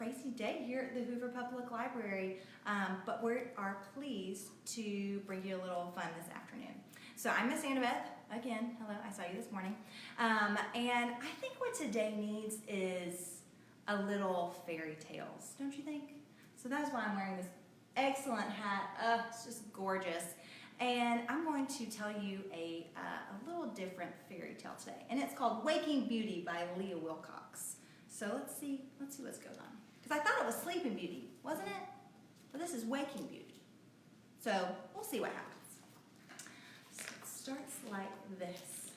crazy day here at the Hoover Public Library, but we are pleased to bring you a little fun this afternoon. So I'm Miss Beth, again, hello, I saw you this morning, and I think what today needs is a little fairy tales, don't you think? So that's why I'm wearing this excellent hat. It's just gorgeous. And I'm going to tell you a little different fairy tale today, and it's called Waking Beauty by Leah Wilcox. So let's see what's going on. Because I thought it was Sleeping Beauty, wasn't it? But this is Waking Beauty. So we'll see what happens. So it starts like this.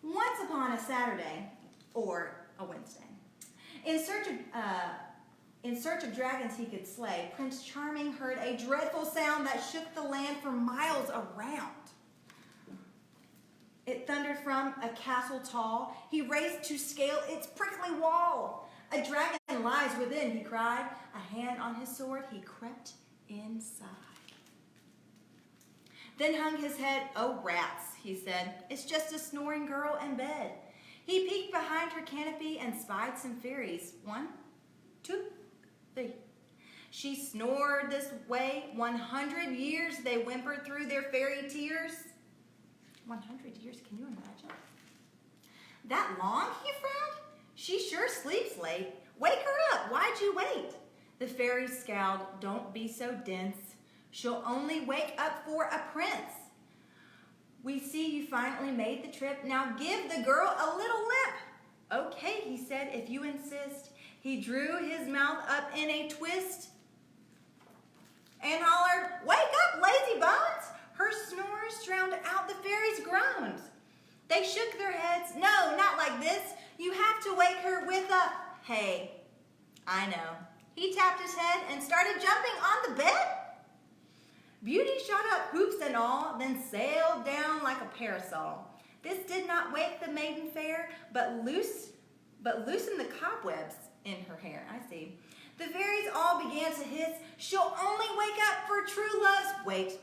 Once upon a Saturday, or a Wednesday, in search of dragons he could slay, Prince Charming heard a dreadful sound that shook the land for miles around. It thundered from a castle tall. He raced to scale its prickly wall. A dragon lies within, he cried. A hand on his sword, he crept inside. Then hung his head. Oh, rats, he said. It's just a snoring girl in bed. He peeked behind her canopy and spied some fairies. 1, 2, 3. She snored this way 100 years. They whimpered through their fairy tears. 100 years, can you imagine? That long, he frowned? She sure sleeps late. Wake her up, why'd you wait? The fairies scowled, don't be so dense. She'll only wake up for a prince. We see you finally made the trip. Now give the girl a little lip. Okay, he said, if you insist. He drew his mouth up in a twist and hollered, wake up, lazy bones! Her snores drowned out the fairies' groans. They shook their heads. No, not like this. You have to wake her with a, hey, I know. He tapped his head and started jumping on the bed. Beauty shot up, hoops and all, then sailed down like a parasol. This did not wake the maiden fair, but loosened the cobwebs in her hair. I see. The fairies all began to hiss, she'll only wake up for true love's. Wait.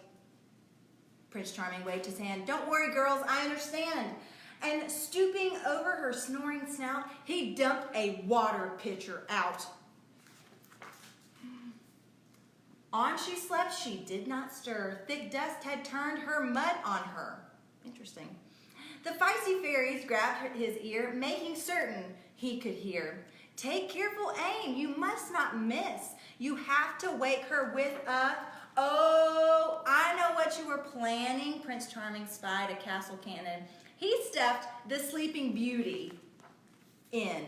Prince Charming waved his hand. Don't worry, girls, I understand. And stooping over her snoring snout, he dumped a water pitcher out. On she slept, she did not stir. Thick dust had turned her mud on her. Interesting. The feisty fairies grabbed his ear, making certain he could hear. Take careful aim, you must not miss. You have to wake her with a, oh, I know what you were planning. Prince Charming spied a castle cannon. He stuffed the Sleeping Beauty in,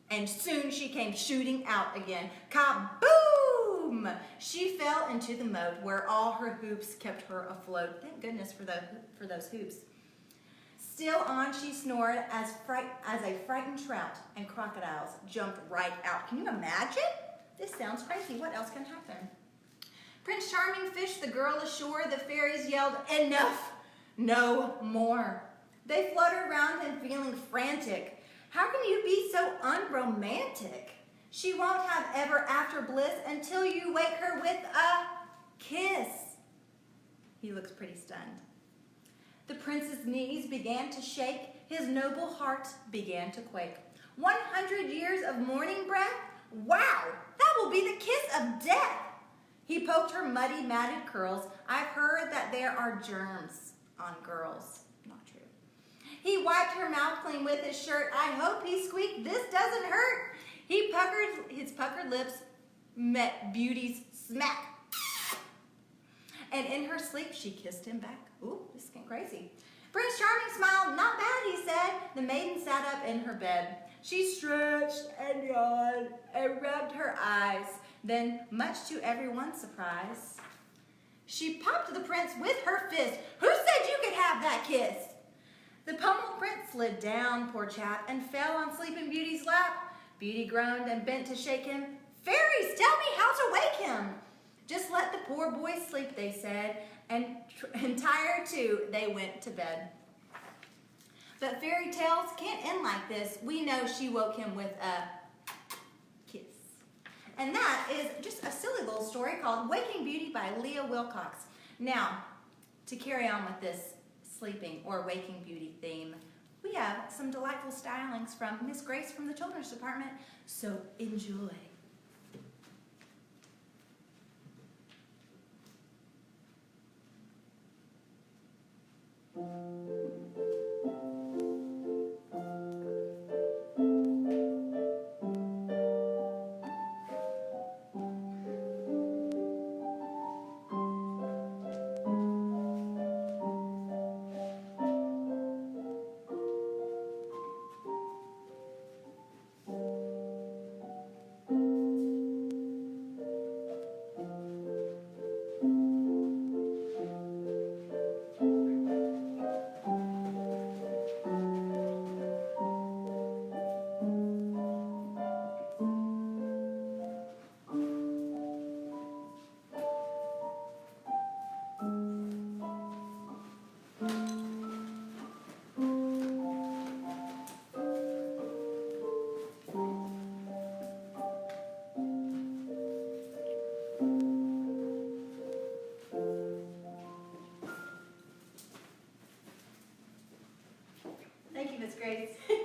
and soon she came shooting out again. Kaboom! She fell into the moat where all her hoops kept her afloat. Thank goodness for those hoops. Still on she snored as a frightened trout, and crocodiles jumped right out. Can you imagine? This sounds crazy. What else can happen? Prince Charming fished the girl ashore. The fairies yelled, enough, no more. They fluttered around him feeling frantic. How can you be so unromantic? She won't have ever after bliss until you wake her with a kiss. He looks pretty stunned. The prince's knees began to shake. His noble heart began to quake. 100 years of morning breath? Wow, that will be the kiss of death. He poked her muddy, matted curls. I've heard that there are germs on girls. Not true. He wiped her mouth clean with his shirt. I hope he squeaked, this doesn't hurt. His puckered lips met Beauty's smack. And in her sleep, she kissed him back. Ooh, this is getting crazy. Prince Charming smiled. Not bad, he said. The maiden sat up in her bed. She stretched and yawned and rubbed her eyes. Then, much to everyone's surprise, she popped the prince with her fist. Who said you could have that kiss? The pummeled prince slid down, poor chap, and fell on Sleeping Beauty's lap. Beauty groaned and bent to shake him. Fairies, tell me how to wake him. Just let the poor boy sleep, they said, and tired too, they went to bed. But fairy tales can't end like this. We know she woke him with a kiss. And that is just a silly little story called Waking Beauty by Leah Wilcox. Now, to carry on with this sleeping or waking beauty theme, we have some delightful stylings from Miss Grace from the Children's Department, so enjoy. Miss Grace.